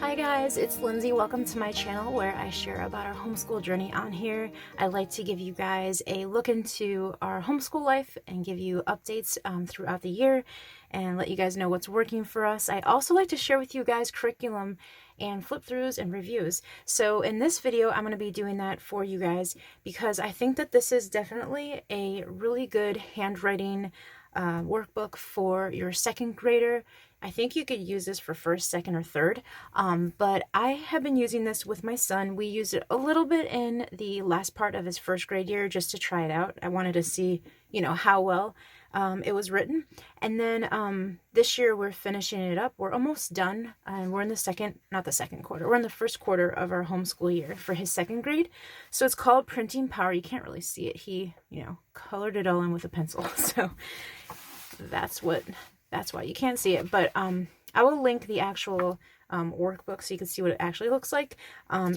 Hi guys, it's Lindsay. Welcome to my channel where I share about our homeschool journey on here. I like to give you guys a look into our homeschool life and give you updates throughout the year and let you guys know what's working for us. I also like to share with you guys curriculum and flip-throughs and reviews. So in this video, I'm going to be doing that for you guys because I think that this is definitely a really good handwriting workbook for your second grader. I think you could use this for first, second, or third, but I have been using this with my son. We used it a little bit in the last part of his first grade year just to try it out. I wanted to see, how well it was written. And then this year we're finishing it up. We're almost done, and we're in we're in the first quarter of our homeschool year for his second grade. So it's called Printing Power. You can't really see it. He, colored it all in with a pencil. So that's why you can't see it, but I will link the actual workbook so you can see what it actually looks like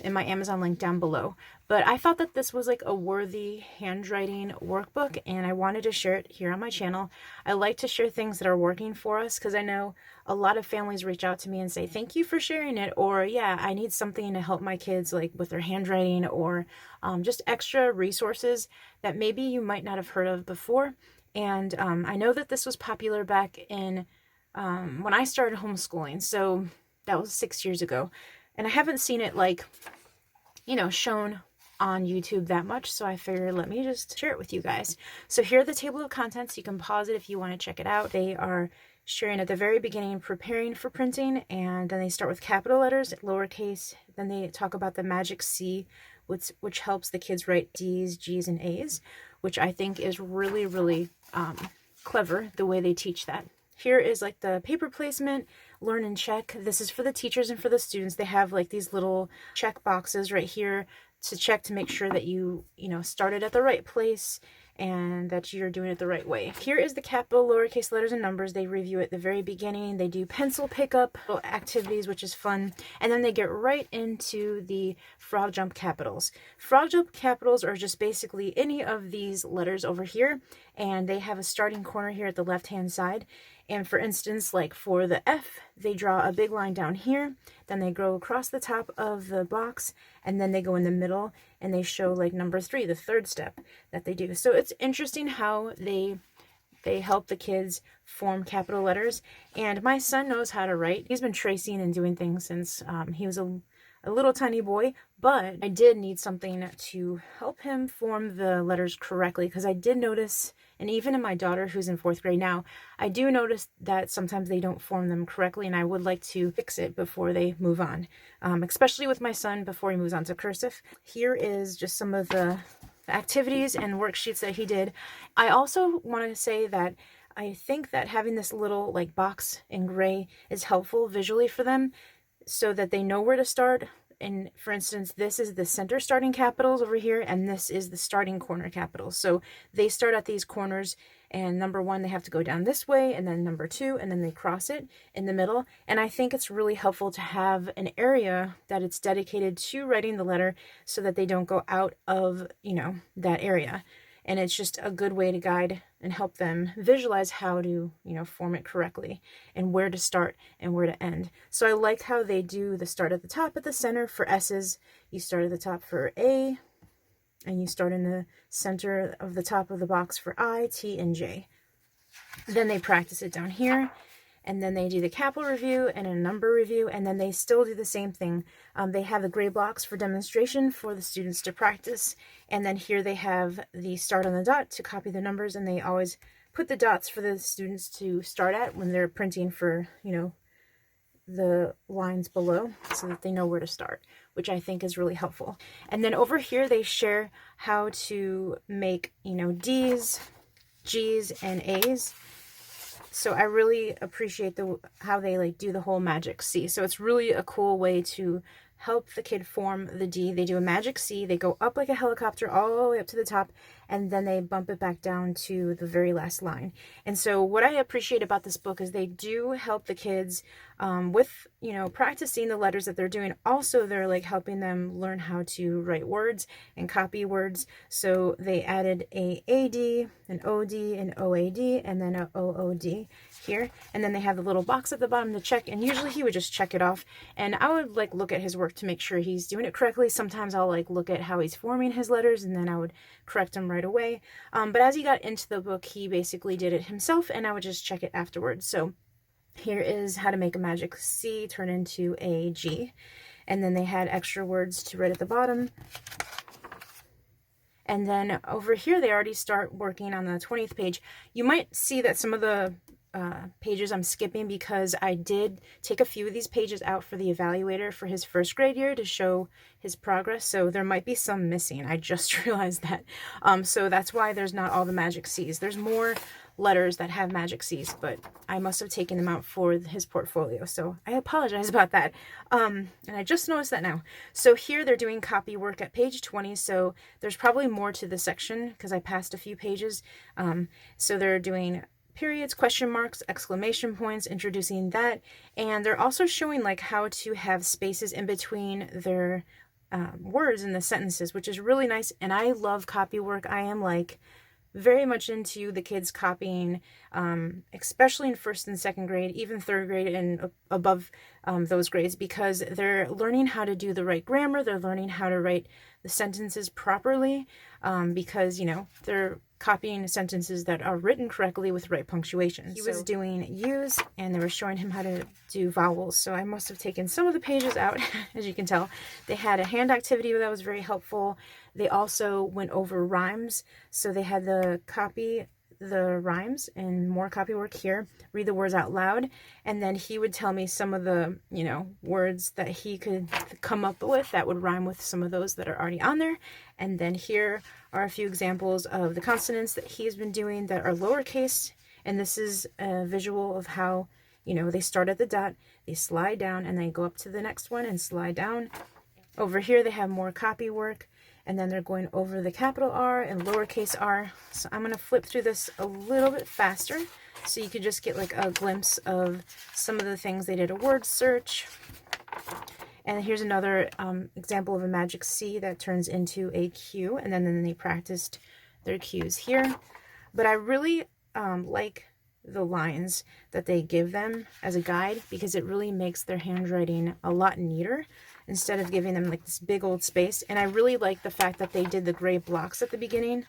in my Amazon link down below. But I thought that this was like a worthy handwriting workbook, and I wanted to share it here on my channel. I like to share things that are working for us because I know a lot of families reach out to me and say, thank you for sharing it, or yeah, I need something to help my kids like with their handwriting, or just extra resources that maybe you might not have heard of before. And I know that this was popular back in when I started homeschooling, so that was 6 years ago. And I haven't seen it shown on YouTube that much, so I figured let me just share it with you guys. So here are the table of contents. You can pause it if you want to check it out. They are sharing at the very beginning, preparing for printing, and then they start with capital letters, lowercase, then they talk about the magic C, which helps the kids write D's, G's, and A's, which I think is really, really clever the way they teach that. Here is like the paper placement, learn and check. This is for the teachers and for the students. They have like these little check boxes right here to check to make sure that you started at the right place and that you're doing it the right way. Here is the capital, lowercase letters, and numbers. They review at the very beginning. They do pencil pickup activities, which is fun. And then they get right into the frog jump capitals. Frog jump capitals are just basically any of these letters over here, and they have a starting corner here at the left-hand side. And for instance, like for the F, they draw a big line down here, then they go across the top of the box, and then they go in the middle, and they show like number 3, the third step that they do. So it's interesting how they help the kids form capital letters. And my son knows how to write. He's been tracing and doing things since he was a little tiny boy, but I did need something to help him form the letters correctly, because I did notice, and even in my daughter who's in 4th grade now, I do notice that sometimes they don't form them correctly, and I would like to fix it before they move on, especially with my son before he moves on to cursive. Here is just some of the activities and worksheets that he did. I also want to say that I think that having this little like box in gray is helpful visually for them, so that they know where to start. And for instance, this is the center starting capitals over here, and this is the starting corner capitals. So they start at these corners, and number 1, they have to go down this way, and then number 2, and then they cross it in the middle. And I think it's really helpful to have an area that it's dedicated to writing the letter so that they don't go out of, that area. And it's just a good way to guide and help them visualize how to, form it correctly and where to start and where to end. So I like how they do the start at the top, at the center. For S's, you start at the top for A, and you start in the center of the top of the box for I, T, and J. Then they practice it down here. And then they do the capital review and a number review, and then they still do the same thing. They have the gray blocks for demonstration for the students to practice, and then here they have the start on the dot to copy the numbers, and they always put the dots for the students to start at when they're printing for, the lines below, so that they know where to start, which I think is really helpful. And then over here they share how to make, D's, G's, and A's. So I really appreciate how they do the whole magic C. So it's really a cool way to help the kid form the D. They do a magic C. They go up like a helicopter all the way up to the top, and then they bump it back down to the very last line. And so what I appreciate about this book is they do help the kids with, you know, practicing the letters that they're doing. Also, they're like helping them learn how to write words and copy words. So they added a AD, an OD, an OAD, and then a OOD here. And then they have the little box at the bottom to check, and usually he would just check it off. And I would like look at his work to make sure he's doing it correctly. Sometimes I'll like look at how he's forming his letters, and then I would correct him right away. But as he got into the book, he basically did it himself, and I would just check it afterwards. So here is how to make a magic C turn into a G. And then they had extra words to write at the bottom. And then over here, they already start working on the 20th page. You might see that some of the pages I'm skipping because I did take a few of these pages out for the evaluator for his first grade year to show his progress. So there might be some missing. I just realized that. So that's why there's not all the magic C's. There's more letters that have magic C's, but I must have taken them out for his portfolio. So I apologize about that. And I just noticed that now. So here they're doing copy work at page 20. So there's probably more to the section because I passed a few pages. So they're doing periods, question marks, exclamation points, introducing that. And they're also showing like how to have spaces in between their words in the sentences, which is really nice. And I love copy work. I am like very much into the kids copying, especially in first and second grade, even third grade and above those grades, because they're learning how to do the right grammar. They're learning how to write the sentences properly, because, you know, they're copying sentences that are written correctly with right punctuation. He was doing U's, and they were showing him how to do vowels. So I must have taken some of the pages out, as you can tell. They had a hand activity that was very helpful. They also went over rhymes. So they had the copy the rhymes and more copy work here, read the words out loud, and then he would tell me some of the, you know, words that he could come up with that would rhyme with some of those that are already on there. And then here are a few examples of the consonants that he's been doing that are lowercase, and this is a visual of how, you know, they start at the dot, they slide down, and they go up to the next one and slide down. Over here they have more copy work, and then they're going over the capital R and lowercase r. So I'm going to flip through this a little bit faster so you could just get like a glimpse of some of the things. They did a word search. And here's another example of a magic C that turns into a Q, and then they practiced their Q's here. But I really like the lines that they give them as a guide, because it really makes their handwriting a lot neater instead of giving them like this big old space. And I really like the fact that they did the gray blocks at the beginning.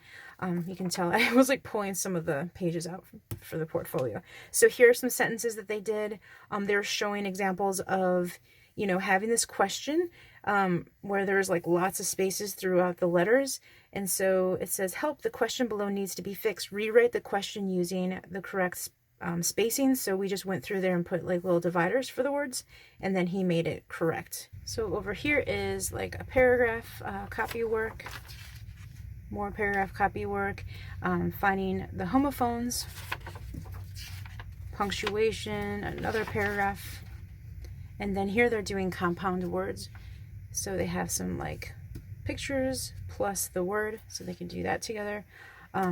You can tell I was like pulling some of the pages out for the portfolio. So here are some sentences that they did. They're showing examples of, you know, having this question where there's like lots of spaces throughout the letters. And so it says, help, the question below needs to be fixed. Rewrite the question using the correct spacing. So we just went through there and put like little dividers for the words, and then he made it correct. So over here is like a paragraph copy work, more paragraph copy work, finding the homophones, punctuation, another paragraph. And then here they're doing compound words. So they have some like pictures plus the word, so they can do that together.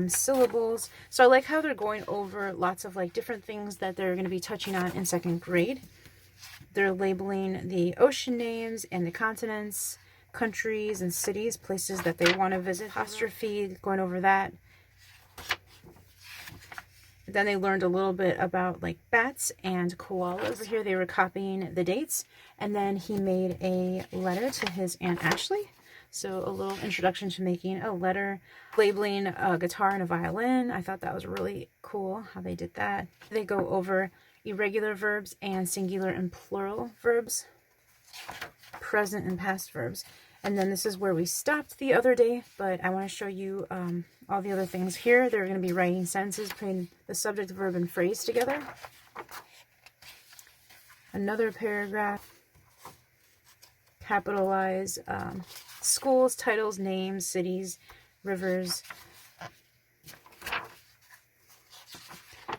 Syllables. So I like how they're going over lots of like different things that they're going to be touching on in second grade. They're labeling the ocean names and the continents, countries and cities, places that they want to visit. Apostrophe, going over that. Then they learned a little bit about like bats and koalas. Over here they were copying the dates, and then he made a letter to his Aunt Ashley. So a little introduction to making a letter, labeling a guitar and a violin. I thought that was really cool how they did that. They go over irregular verbs and singular and plural verbs, present and past verbs. And then this is where we stopped the other day, but I want to show you all the other things here. They're going to be writing sentences, putting the subject, verb, and phrase together. Another paragraph. Capitalize schools, titles, names, cities, rivers.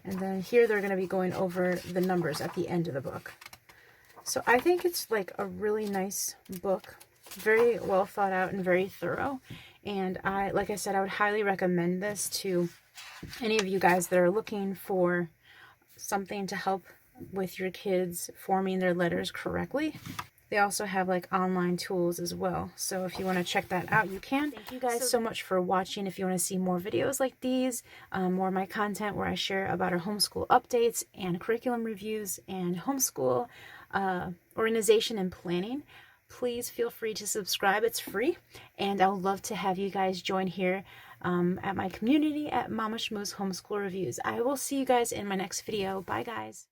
And then here they're going to be going over the numbers at the end of the book. So I think it's like a really nice book. Very well thought out and very thorough. And like I said, I would highly recommend this to any of you guys that are looking for something to help with your kids forming their letters correctly. They also have like online tools as well. So if you want to check that out, you can. Thank you guys so much for watching. If you want to see more videos like these, more of my content where I share about our homeschool updates and curriculum reviews and homeschool organization and planning, please feel free to subscribe. It's free. And I would love to have you guys join here at my community at Momma Schmooze Homeschool Reviews. I will see you guys in my next video. Bye, guys.